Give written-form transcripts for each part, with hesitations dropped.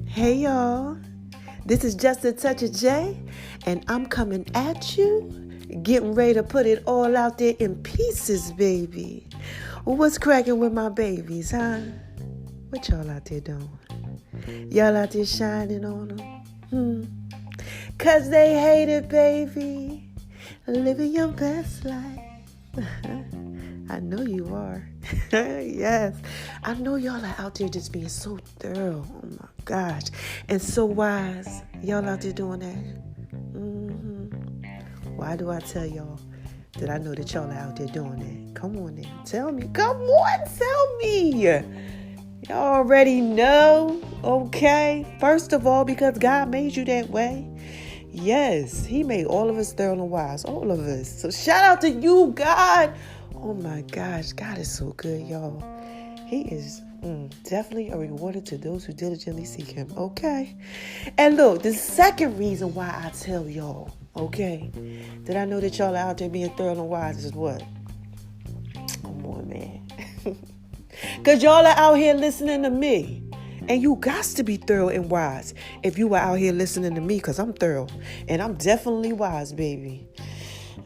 Hey y'all, this is Just a Touch of J, and I'm coming at you, getting ready to put it all out there in pieces, baby. Well, what's cracking with my babies, huh? What y'all out there doing? Y'all out there shining on them? 'Cause they hate it, baby. Living your best life. I know you are. Yes. I know y'all are out there just being so thorough. Oh my gosh. And so wise. Y'all out there doing that? Why do I tell y'all that I know that y'all are out there doing that? Come on now. Tell me. Come on, tell me. Y'all already know. Okay. First of all, because God made you that way. Yes, he made all of us thorough and wise. All of us. So shout out to you, God. Oh my gosh. God is so good, y'all. He is definitely a rewarder to those who diligently seek him. Okay. And look, the second reason why I tell y'all, okay, that I know that y'all are out there being thorough and wise is what? Come on, man. Because y'all are out here listening to me. And you got to be thorough and wise if you were out here listening to me, because I'm thorough. And I'm definitely wise, baby.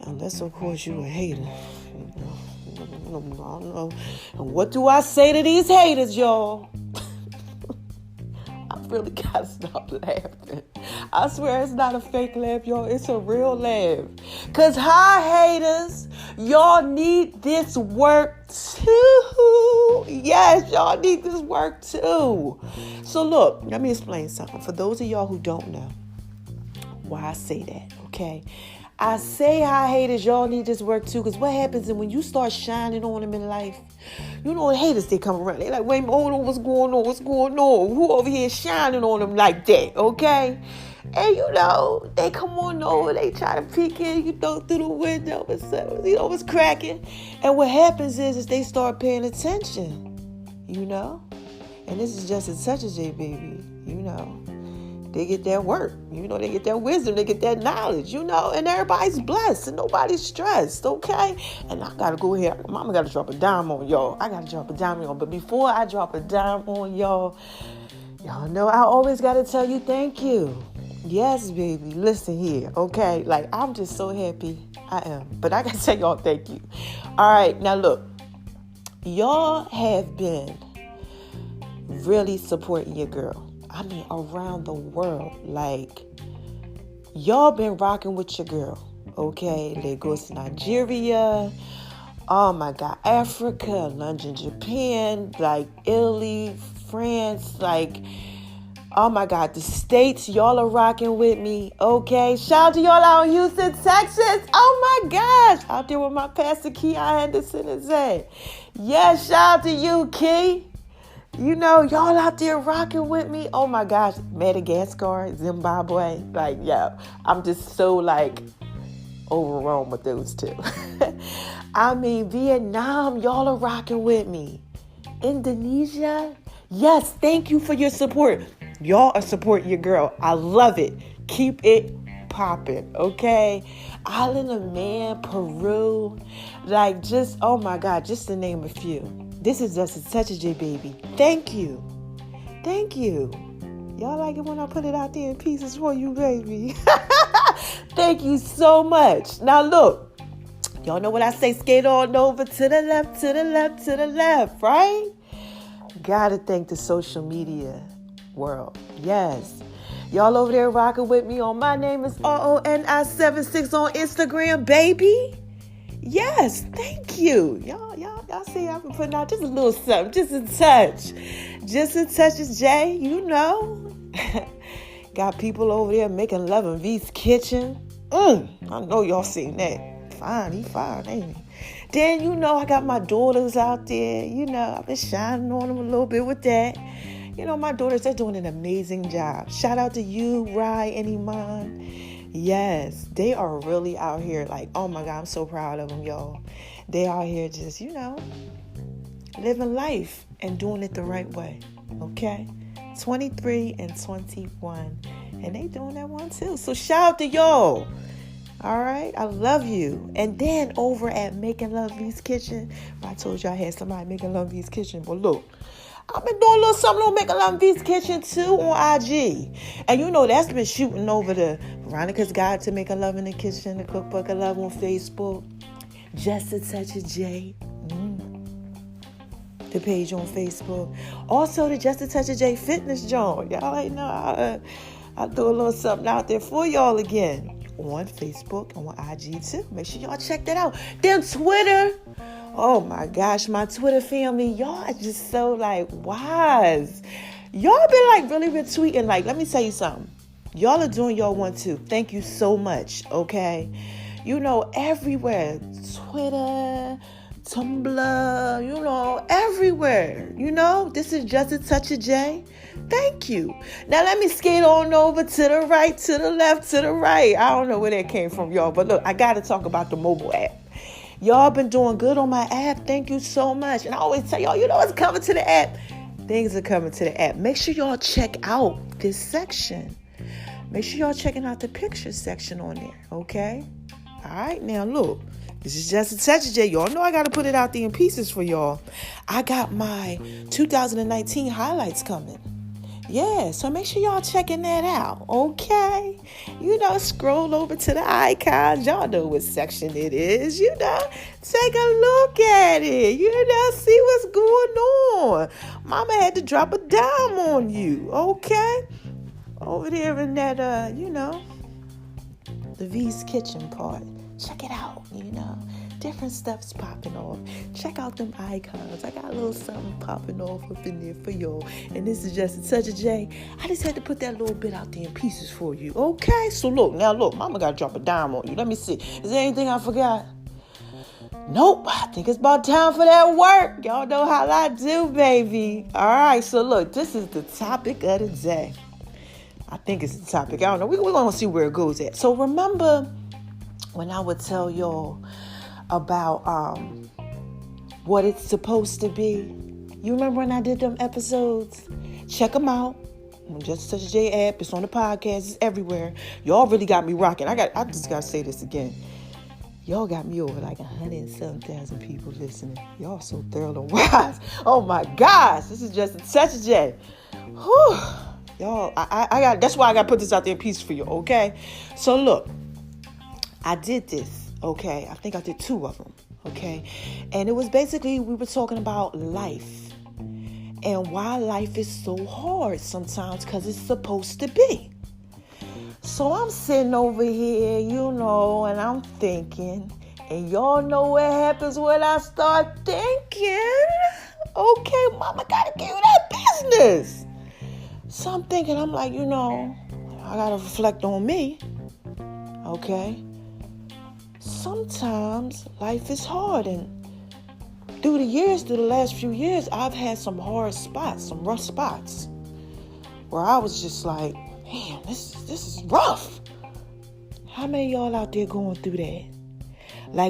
Unless, of course, you a hater. I don't know. And what do I say to these haters, y'all? I really got to stop laughing. I swear it's not a fake laugh, y'all. It's a real laugh. Because hi, haters. Y'all need this work too. Yes, y'all need this work too. So look, let me explain something. For those of y'all who don't know why I say that, okay? I say hi, haters, y'all need this work too. Because what happens is when you start shining on them in life, you know, haters, they come around. They like, wait a minute, hold on, what's going on? What's going on? Who over here shining on them like that, okay? And, you know, they come on over. They try to peek in, you know, through the window. You know, it's cracking. And what happens is they start paying attention, you know? And this is just a touch of J, baby, you know. They get that work, you know, they get that wisdom, they get that knowledge, you know, and everybody's blessed and nobody's stressed, okay? And I got to go here. Mama got to drop a dime on y'all. I got to drop a dime on y'all. But before I drop a dime on y'all know I always got to tell you thank you. Yes, baby. Listen here, okay? Like, I'm just so happy. I am. But I got to tell y'all thank you. All right, now look. Y'all have been really supporting your girl. I mean, around the world. Like, y'all been rocking with your girl, okay? Lagos, Nigeria. Oh, my God. Africa, London, Japan, like, Italy, France, like, oh, my God. The States, y'all are rocking with me, okay? Shout out to y'all out in Houston, Texas. Oh, my gosh. Out there with my pastor, Key Anderson is at. Yes, shout out to you, Key. You know, y'all out there rocking with me. Oh my gosh. Madagascar, Zimbabwe. Like, yeah, I'm just so like overwhelmed with those two. I mean, Vietnam, y'all are rocking with me. Indonesia. Yes, thank you for your support. Y'all are supporting your girl. I love it. Keep it popping, okay? Island of Man, Peru. Like, just, oh my God, just to name a few. This is just a touch of J, baby. Thank you. Thank you. Y'all like it when I put it out there in pieces for you, baby. Thank you so much. Now, look. Y'all know what I say. Skate on over to the left, to the left, to the left, right? Gotta thank the social media world. Yes. Y'all over there rocking with me on My Name is RONI76 on Instagram, baby. Yes, thank you. Y'all see I've been putting out just a little something, just a touch. Just a touch of J, you know. Got people over there making love in V's kitchen. I know y'all seen that. Fine, he fine, ain't he? Then, you know, I got my daughters out there. You know, I've been shining on them a little bit with that. You know, my daughters, they're doing an amazing job. Shout out to you, Rai and Iman. Yes, they are really out here like, oh my God, I'm so proud of them, y'all. They out here just, you know, living life and doing it the right way, okay? 23 and 21, and they doing that one too. So shout out to y'all. All right, I love you. And then over at Making Love V's Kitchen, I told you I had somebody Making Love V's Kitchen. But look, I've been doing a little something on Making Love V's Kitchen too on IG. And that's been shooting over to Veronica's Guide to Making Love in the Kitchen, the Cookbook of Love on Facebook. Just a Touch of J, the page on Facebook. Also the Just a Touch of J fitness joint. Y'all ain't know I threw a little something out there for y'all again. On Facebook and on IG too. Make sure y'all check that out. Then Twitter. Oh my gosh, my Twitter family. Y'all are just so wise. Y'all been really retweeting. Let me tell you something. Y'all are doing y'all one too. Thank you so much. Okay. Everywhere. Twitter, Tumblr, everywhere. This is Just a Touch of J. Thank you. Now let me skate on over to the right, to the left, to the right. I don't know where that came from, y'all. But look, I got to talk about the mobile app. Y'all been doing good on my app. Thank you so much. And I always tell y'all, it's coming to the app. Things are coming to the app. Make sure y'all check out this section. Make sure y'all checking out the pictures section on there. Okay? All right. Now look. This is Just a Touch of J. Y'all know I got to put it out there in pieces for y'all. I got my 2019 highlights coming. Yeah, so make sure y'all checking that out, okay? Scroll over to the icons. Y'all know what section it is, take a look at it, see what's going on. Mama had to drop a dime on you, okay? Over there in that, the V's Kitchen part. Check it out, different stuff's popping off. Check out them icons. I got a little something popping off up in there for y'all. And this is Just a Touch of J. I just had to put that little bit out there in pieces for you. Okay? So look, mama got to drop a dime on you. Let me see. Is there anything I forgot? Nope. I think it's about time for that work. Y'all know how I do, baby. All right. So look, this is the topic of the day. I think it's the topic. I don't know. We're going to see where it goes at. So remember when I would tell y'all about what it's supposed to be. You remember when I did them episodes? Check them out. Just Touch J app. It's on the podcast. It's everywhere. Y'all really got me rocking. I just got to say this again. Y'all got me over 107,000 people listening. Y'all so thorough and wise. Oh my gosh. This is Just Touch J. Whew. Y'all, I got. That's why I got to put this out there in peace for you, okay? So look, I did this. Okay, I think I did 2 of them, okay? And it was basically, we were talking about life and why life is so hard sometimes because it's supposed to be. So I'm sitting over here, and I'm thinking, and y'all know what happens when I start thinking. Okay, mama gotta give you that business. So I'm thinking, I'm like, I gotta reflect on me, okay? Sometimes life is hard, and through the last few years, I've had some hard spots, some rough spots, where I was just like, man, this is rough. How many of y'all out there going through that?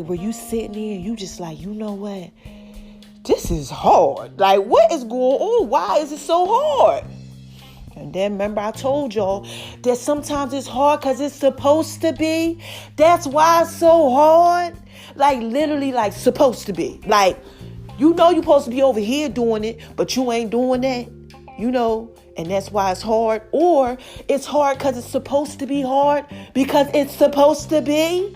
Where you sitting there and you just like, you know what? This is hard. What is going on? Why is it so hard? And then remember I told y'all that sometimes it's hard because it's supposed to be. That's why it's so hard. Literally supposed to be. You're supposed to be over here doing it, but you ain't doing that. And that's why it's hard. Or it's hard because it's supposed to be hard because it's supposed to be.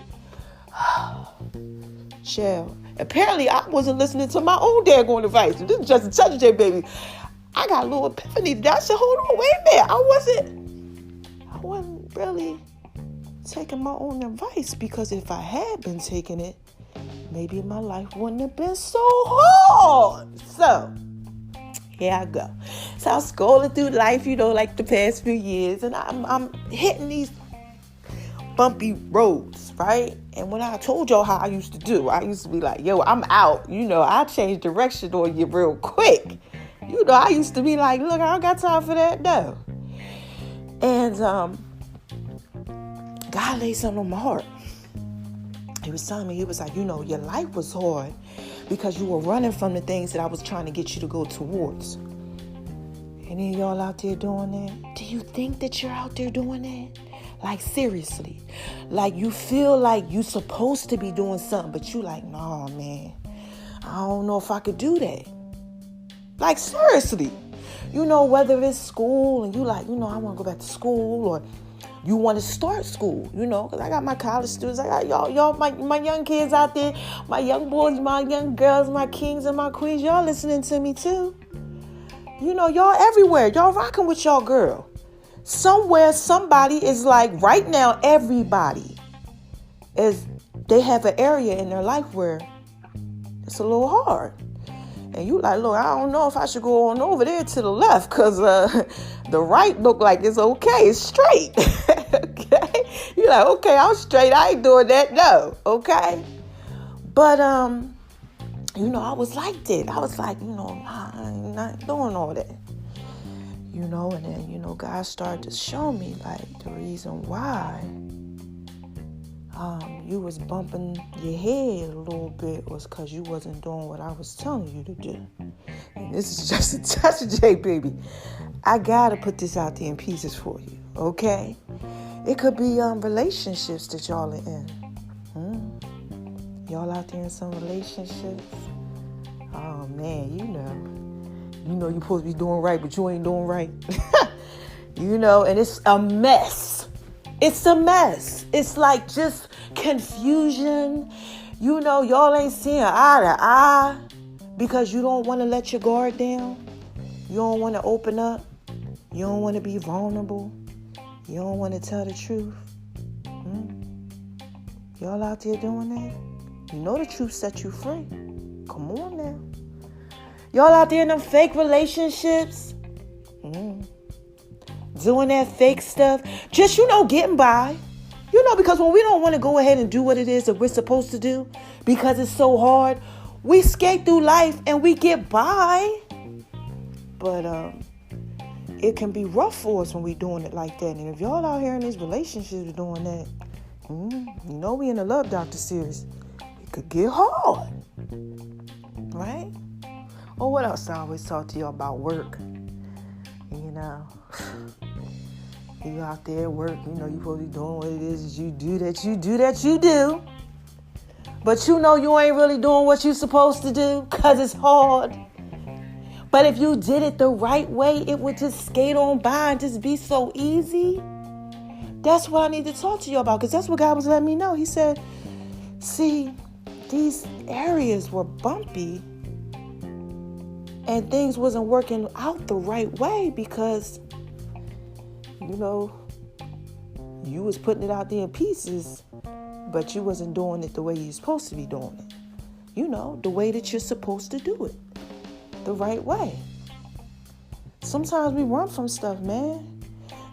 Chill. Apparently I wasn't listening to my own daggone advice. This is Just a Touch of J, baby. I got a little epiphany. I said, hold on, wait a minute. I wasn't really taking my own advice, because if I had been taking it, maybe my life wouldn't have been so hard. So, here I go. So I was scrolling through life, the past few years, and I'm hitting these bumpy roads, right? And when I told y'all how I used to do, I used to be like, yo, I'm out. I changed direction on you real quick. I used to be like, look, I don't got time for that, no. And God laid something on my heart. He was telling me, he was like, your life was hard because you were running from the things that I was trying to get you to go towards. Any of y'all out there doing that? Do you think that you're out there doing that? Like, seriously. Like, you feel like you supposed to be doing something, but you like, nah, man, I don't know if I could do that. Like, seriously. Whether it's school and you like, I want to go back to school, or you want to start school, because I got my college students, I got y'all, my young kids out there, my young boys, my young girls, my kings and my queens, y'all listening to me too. Y'all everywhere. Y'all rocking with y'all girl. Somewhere, somebody is like, right now, everybody they have an area in their life where it's a little hard. And you like, look, I don't know if I should go on over there to the left, because the right look like it's okay. It's straight. Okay? You're like, okay, I'm straight. I ain't doing that. No. Okay? But, I was like that. I was like, I'm not doing all that. And then, God started to show me, like, the reason why you was bumping your head a little bit was because you wasn't doing what I was telling you to do. And this is just a touch of J, baby. I gotta put this out there in pieces for you, okay? It could be relationships that y'all are in. Y'all out there in some relationships? Oh, man, you're supposed to be doing right, but you ain't doing right. And it's a mess. It's a mess. It's like just confusion. Y'all ain't seeing eye to eye because you don't want to let your guard down. You don't want to open up. You don't want to be vulnerable. You don't want to tell the truth. Y'all out there doing that? The truth set you free. Come on now. Y'all out there in them fake relationships. Doing that fake stuff. Just, getting by. Because when we don't want to go ahead and do what it is that we're supposed to do, because it's so hard, we skate through life and we get by. But it can be rough for us when we're doing it like that. And if y'all out here in these relationships doing that, we in the Love Doctor series, it could get hard. Right? Or what else I always talk to you about? Work. You out there at work, you supposed to be doing what it is that you do. But you ain't really doing what you're supposed to do because it's hard. But if you did it the right way, it would just skate on by and just be so easy. That's what I need to talk to you about, because that's what God was letting me know. He said, see, these areas were bumpy and things wasn't working out the right way because you was putting it out there in pieces, but you wasn't doing it the way you're supposed to be doing it. The way that you're supposed to do it. The right way. Sometimes we run from stuff, man.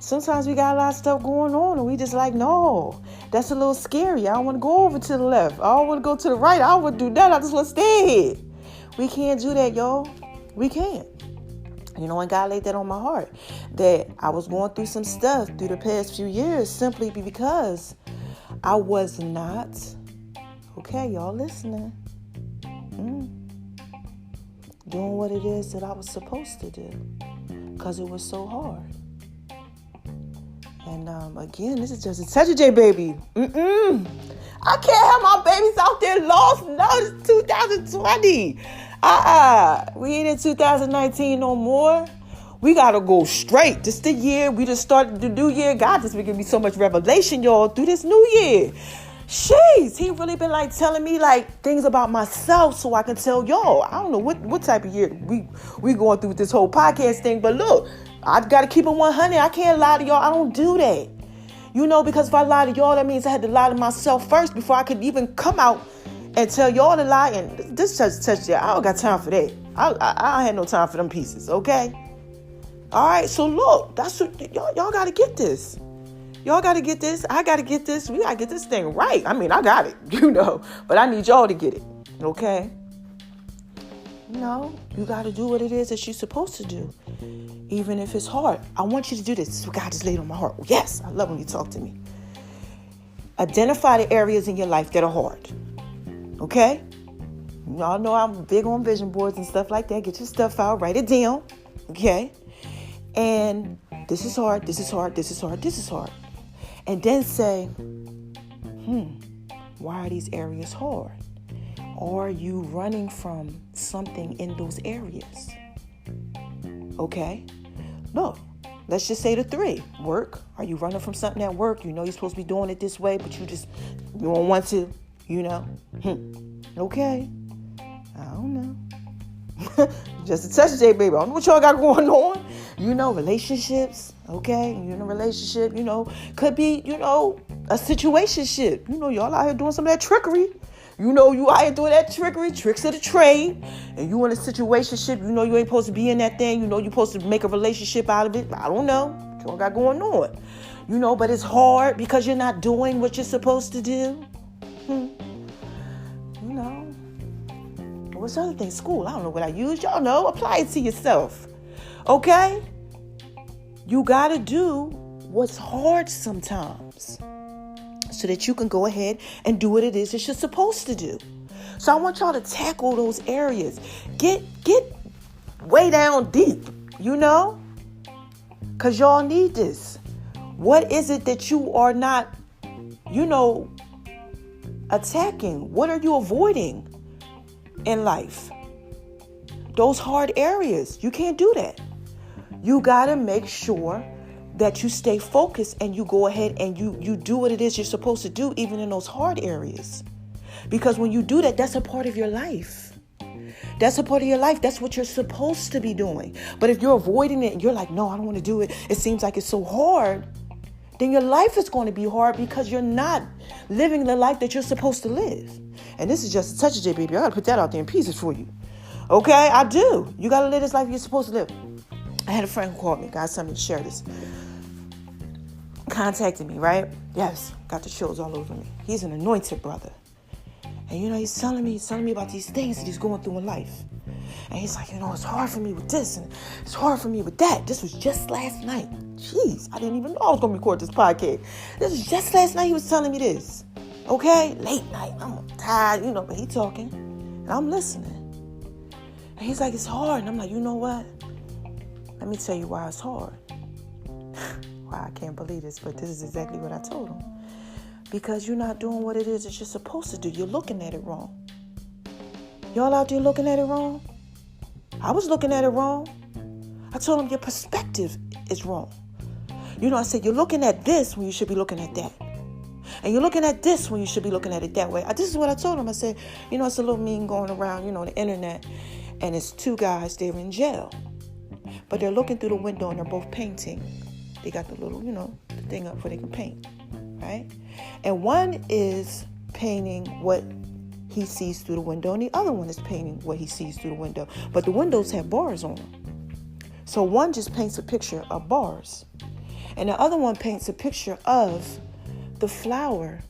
Sometimes we got a lot of stuff going on and we just like, no, that's a little scary. I don't want to go over to the left. I don't want to go to the right. I don't want to do that. I just want to stay here. We can't do that, y'all. We can't. And God laid that on my heart, that I was going through some stuff through the past few years simply because I was not, okay, y'all listening, doing what it is that I was supposed to do because it was so hard. And again, this is just a touch of J, baby. I can't have my babies out there lost. No, it's 2020. We ain't in 2019 no more. We got to go straight. This the year. We just started the new year. God just been giving me so much revelation, y'all, through this new year. Jeez, he really been like telling me like things about myself so I can tell y'all. I don't know what type of year we going through with this whole podcast thing, but look, I got to keep it 100. I can't lie to y'all. I don't do that. Because if I lie to y'all, that means I had to lie to myself first before I could even come out and tell y'all to lie. And this touch there, I don't got time for that. I had no time for them pieces, okay? All right, so look, that's what y'all got to get this. Y'all got to get this. I got to get this. We got to get this thing right. I mean, I got it, but I need y'all to get it, okay? You got to do what it is that you're supposed to do, even if it's hard. I want you to do this. This is what God just laid on my heart. Yes, I love when you talk to me. Identify the areas in your life that are hard, okay? Y'all know I'm big on vision boards and stuff like that. Get your stuff out, write it down, okay? And this is hard, this is hard, this is hard, this is hard. And then say, why are these areas hard? Are you running from something in those areas? Okay. Look, let's just say the 3. Work. Are you running from something at work? You know you're supposed to be doing it this way, but you don't want to, Okay. I don't know. Just a touch of J, baby. I don't know what y'all got going on. Relationships. Okay. You're in a relationship, could be, a situationship. Y'all out here doing some of that trickery. You out here doing that trickery, tricks of the trade, and you in a situationship, you ain't supposed to be in that thing, you're supposed to make a relationship out of it. I don't know what y'all got going on, but it's hard because you're not doing what you're supposed to do. What's the other thing? School. I don't know what I use. Y'all know. Apply it to yourself. Okay? You got to do what's hard sometimes so that you can go ahead and do what it is that you're supposed to do. So I want y'all to tackle those areas. Get way down deep, because y'all need this. What is it that you are not, attacking? What are you avoiding in life? Those hard areas. You can't do that. You got to make sure that you stay focused and you go ahead and you do what it is you're supposed to do, even in those hard areas. Because when you do that, that's a part of your life. That's a part of your life. That's what you're supposed to be doing. But if you're avoiding it and you're like, no, I don't want to do it. It seems like it's so hard. Then your life is going to be hard because you're not living the life that you're supposed to live. And this is just a touch of J, baby. I got to put that out there in pieces for you. Okay? I do. You got to live this life you're supposed to live. I had a friend who called me. Got something to share this. Contacted me, right? Yes. Got the shows all over me. He's an anointed brother. And, he's telling me about these things that he's going through in life. And he's like, it's hard for me with this and it's hard for me with that. This was just last night. Jeez, I didn't even know I was going to record this podcast. This was just last night he was telling me this. Okay? Late night. I'm tired, but he talking. And I'm listening. And he's like, it's hard. And I'm like, you know what? Let me tell you why it's hard. Wow, I can't believe this, but this is exactly what I told him. Because you're not doing what it is that you're supposed to do. You're looking at it wrong. Y'all out there looking at it wrong? I was looking at it wrong. I told him your perspective is wrong. I said, you're looking at this when you should be looking at that. And you're looking at this when you should be looking at it that way. This is what I told him. I said, it's a little meme going around, on the internet. And it's 2 guys, they're in jail. But they're looking through the window and they're both painting. They got the little, the thing up where they can paint, right? And one is painting what he sees through the window, and the other one is painting what he sees through the window. But the windows have bars on them. So one just paints a picture of bars, and the other one paints a picture of the flower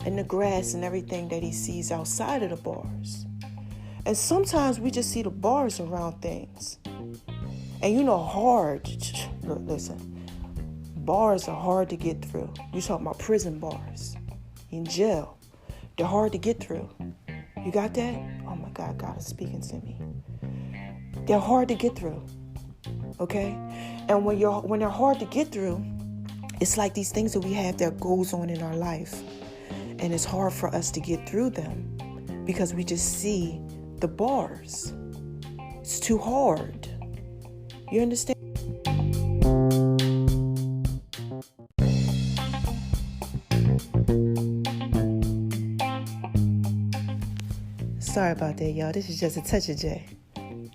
and the grass and everything that he sees outside of the bars. And sometimes we just see the bars around things. And hard. Look, listen. Bars are hard to get through. You talking about prison bars in jail. They're hard to get through. You got that? Oh my God, God is speaking to me. They're hard to get through. Okay? And when they're hard to get through, it's like these things that we have that goes on in our life. And it's hard for us to get through them because we just see the bars. It's too hard. You understand? Sorry about that, y'all. This is just a touch of J.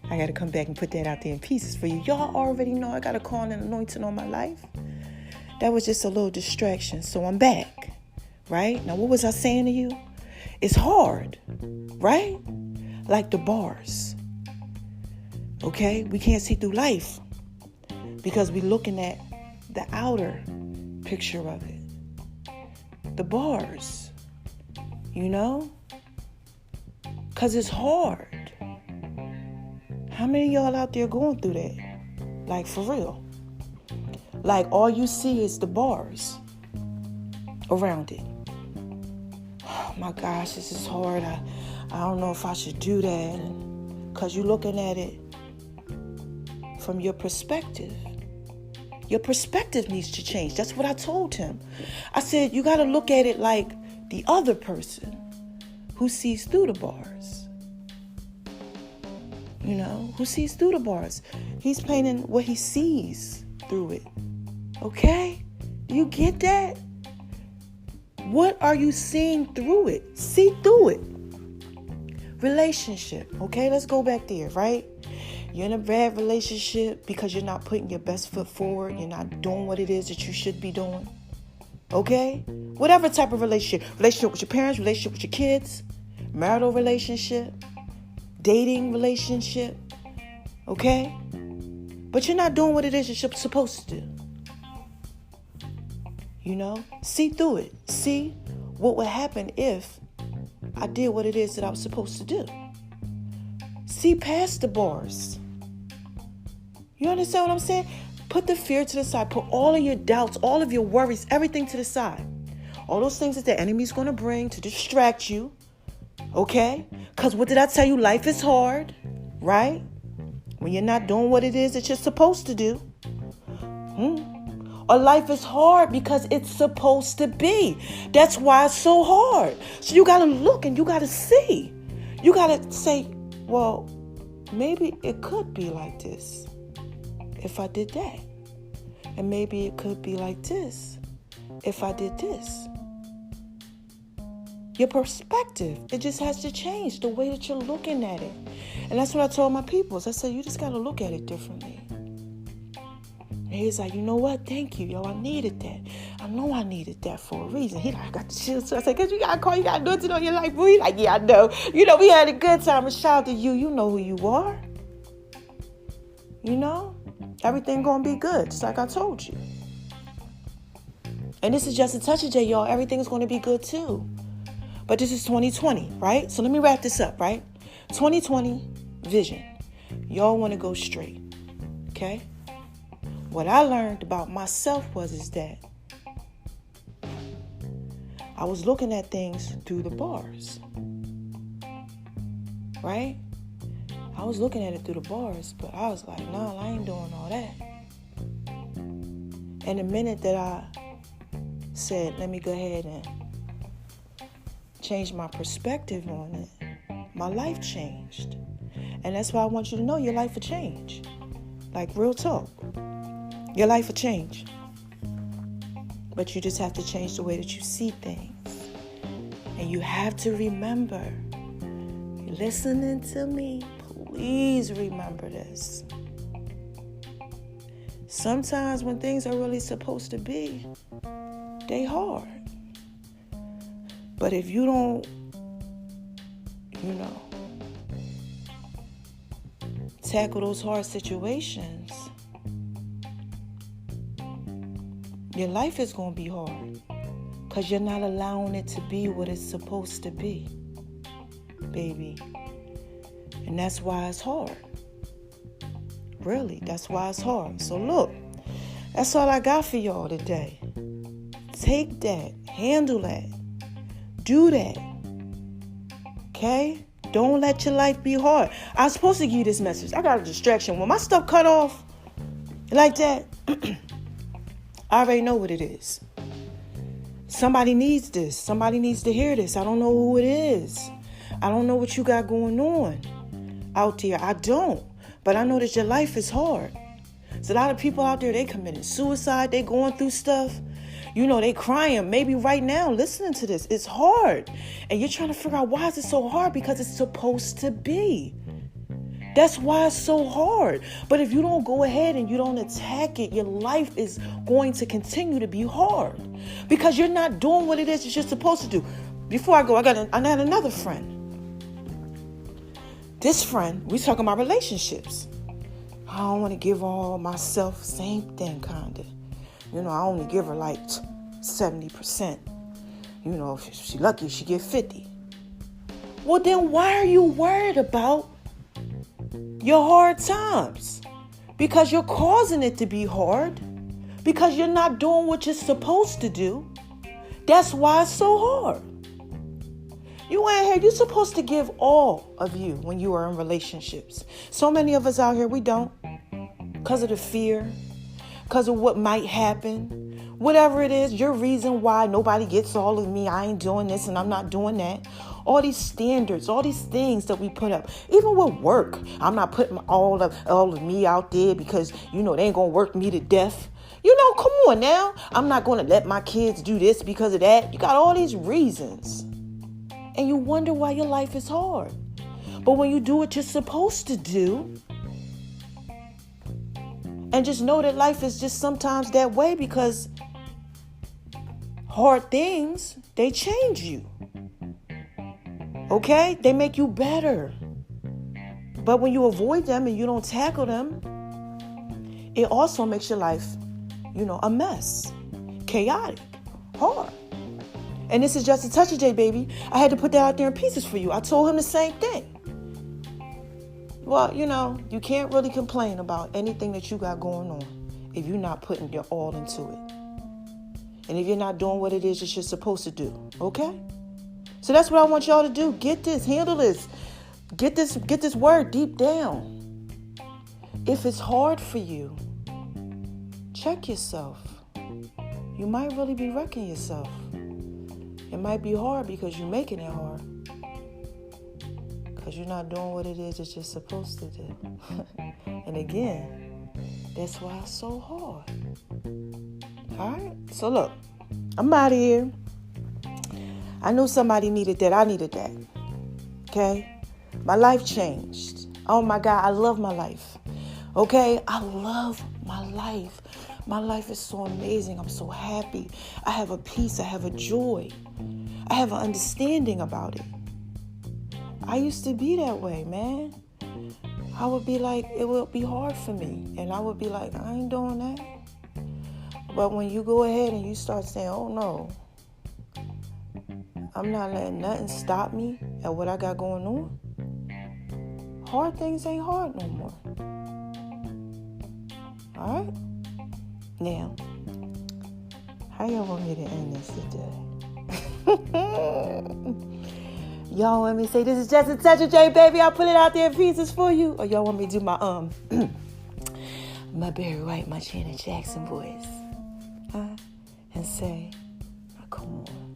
I got to come back and put that out there in pieces for you. Y'all already know I got a call and anointing on my life. That was just a little distraction. So I'm back, right? Now, what was I saying to you? It's hard, right? Like the bars. Okay? We can't see through life because we're looking at the outer picture of it. The bars, Because it's hard. How many of y'all out there going through that? Like, for real. Like, all you see is the bars around it. Oh, my gosh, this is hard. I don't know if I should do that. Because you're looking at it from your perspective. Your perspective needs to change. That's what I told him. I said, you got to look at it like the other person who sees through the bars. You know, who sees through the bars. He's painting what he sees through it. Okay? Do you get that? What are you seeing through it? See through it. Relationship. Okay, let's go back there, right? You're in a bad relationship because you're not putting your best foot forward. You're not doing what it is that you should be doing. Okay? Whatever type of relationship. Relationship with your parents, relationship with your kids, marital relationship, dating relationship. Okay? But you're not doing what it is you're supposed to do. You know? See through it. See what would happen if I did what it is that I was supposed to do. See past the bars. You understand what I'm saying? Put the fear to the side. Put all of your doubts, all of your worries, everything to the side. All those things that the enemy's going to bring to distract you. Okay? Because what did I tell you? Life is hard. Right? When you're not doing what it is that you're supposed to do. Or life is hard because it's supposed to be. That's why it's so hard. So you got to look and you got to see. You got to say, well, maybe it could be like this if I did that. And maybe it could be like this if I did this. Your perspective, it just has to change the way that you're looking at it. And that's what I told my peoples. I said, you just got to look at it differently. And he's like, you know what? Thank you, yo. I needed that. I know I needed that for a reason. He like, I got the chills. So I said, because you got to call, you got to do it to know your life. He like, yeah, I know. You know, we had a good time. And shout out to you. You know who you are. You know? Everything going to be good, just like I told you. And this is just a touch of J, y'all. Everything's going to be good, too. But this is 2020, right? So let me wrap this up, right? 2020 vision. Y'all want to go straight. Okay? What I learned about myself is that I was looking at things through the bars. Right? I was looking at it through the bars, but I was like, nah, I ain't doing all that. And the minute that I said, let me go ahead and change my perspective on it, my life changed. And that's why I want you to know your life will change. Like real talk. Your life will change. But you just have to change the way that you see things. And you have to remember, you're listening to me, please remember this. Sometimes when things are really supposed to be, they hard. But if you don't, tackle those hard situations, your life is going to be hard because you're not allowing it to be what it's supposed to be, baby. And that's why it's hard. Really, that's why it's hard. So look, that's all I got for y'all today. Take that, handle that, do that. Okay? Don't let your life be hard. I was supposed to give you this message. I got a distraction. When my stuff cut off like that, I already know what it is. Somebody needs this. Somebody needs to hear this. I don't know who it is. I don't know what you got going on out there. I don't. But I know that your life is hard. There's a lot of people out there, they committing suicide. They going through stuff. They crying. Maybe right now, listening to this, it's hard. And you're trying to figure out why is it so hard? Because it's supposed to be. That's why it's so hard. But if you don't go ahead and you don't attack it, your life is going to continue to be hard. Because you're not doing what it is that you're supposed to do. Before I go, I got another friend. This friend, we talking about relationships. I don't want to give all myself same thing, kind of. I only give her like 70%. If she's lucky, she get 50. Well, then why are you worried about your hard times? Because you're causing it to be hard. Because you're not doing what you're supposed to do. That's why it's so hard. You ain't here. You're supposed to give all of you when you are in relationships. So many of us out here, we don't. Because of the fear. because of what might happen. Whatever it is, your reason why nobody gets all of me, I ain't doing this and I'm not doing that. All these standards, all these things that we put up. Even with work, I'm not putting all of me out there because, they ain't going to work me to death. Come on now. I'm not going to let my kids do this because of that. You got all these reasons. And you wonder why your life is hard. But when you do what you're supposed to do, and just know that life is just sometimes that way because hard things, they change you. Okay? They make you better. But when you avoid them and you don't tackle them, it also makes your life, a mess. Chaotic. Hard. And this is just a touch of J, baby. I had to put that out there in pieces for you. I told him the same thing. Well, you can't really complain about anything that you got going on if you're not putting your all into it. And if you're not doing what it is that you're supposed to do. Okay? So that's what I want y'all to do. Get this. Handle this. Get this word deep down. If it's hard for you, check yourself. You might really be wrecking yourself. It might be hard because you're making it hard. Because you're not doing what it is that you're supposed to do. And again, that's why it's so hard. All right? So look, I'm out of here. I knew somebody needed that. I needed that. Okay? My life changed. Oh my God, I love my life. Okay? I love my life. My life is so amazing. I'm so happy. I have a peace. I have a joy. I have an understanding about it. I used to be that way, man. I would be like, it would be hard for me. And I would be like, I ain't doing that. But when you go ahead and you start saying, oh no, I'm not letting nothing stop me at what I got going on. Hard things ain't hard no more. All right? Now, how y'all want me to end this today? Y'all want me to say this is just a touch of J, baby? I'll put it out there in pieces for you. Or y'all want me to do my my Barry White, my Janet Jackson voice, and say, oh, come on,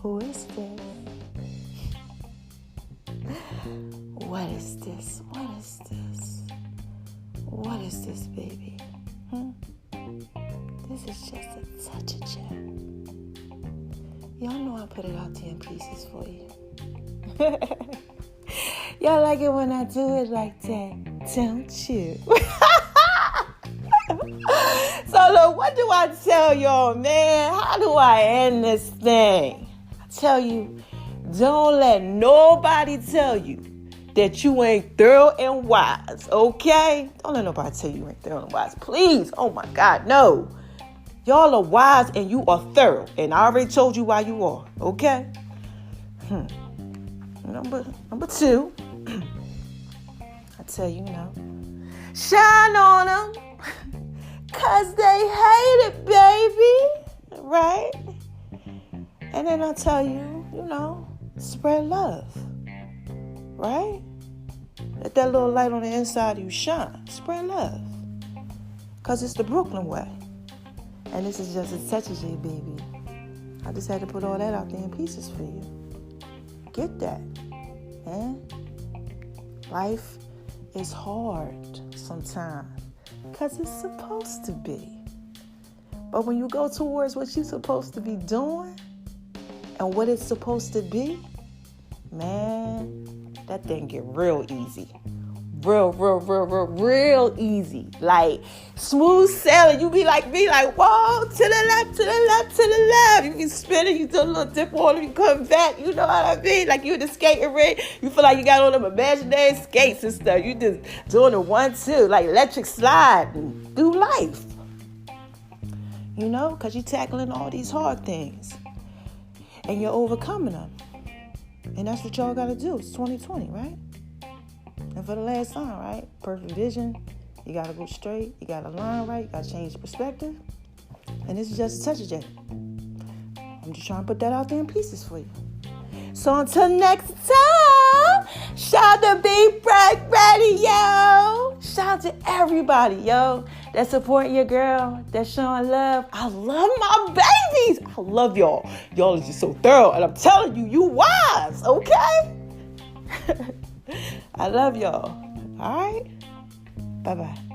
who is this? What is this? What is this? What is this, baby? This is just a touch of J. Y'all know I put it out there in pieces for you. Y'all like it when I do it like that, don't you? So look, what do I tell y'all, man? How do I end this thing? I tell you, don't let nobody tell you that you ain't thorough and wise, okay? Don't let nobody tell you ain't thorough and wise. Please, oh my God, no. Y'all are wise and you are thorough. And I already told you why you are. Okay? Number 2. I tell you now. Shine on them. Because they hate it, baby. Right? And then I tell you, spread love. Right? Let that little light on the inside of you shine. Spread love. Because it's the Brooklyn way. And this is just a touch of J, baby. I just had to put all that out there in pieces for you. Get that. Man. Life is hard sometimes. Because it's supposed to be. But when you go towards what you're supposed to be doing and what it's supposed to be, man, that thing get real easy. Real easy. Like smooth sailing. You be like me, like, whoa, to the left, to the left, to the left. You be spinning, you do a little dip on it, you come back, you know what I mean? Like you in the skating ring, you feel like you got all them imaginary skates and stuff. You just doing a 1-2, like electric slide through life. Because you're tackling all these hard things. And you're overcoming them. And that's what y'all got to do. It's 2020, right? And for the last time, right? Perfect vision. You got to go straight. You got to line right. You got to change perspective. And this is just a touch of J. I'm just trying to put that out there in pieces for you. So until next time, shout out to Be Bright Radio. Shout out to everybody, yo. that's supporting your girl, that's showing love. I love my babies. I love y'all. Y'all is just so thorough. And I'm telling you, you wise, okay? I love y'all. All right? Bye-bye.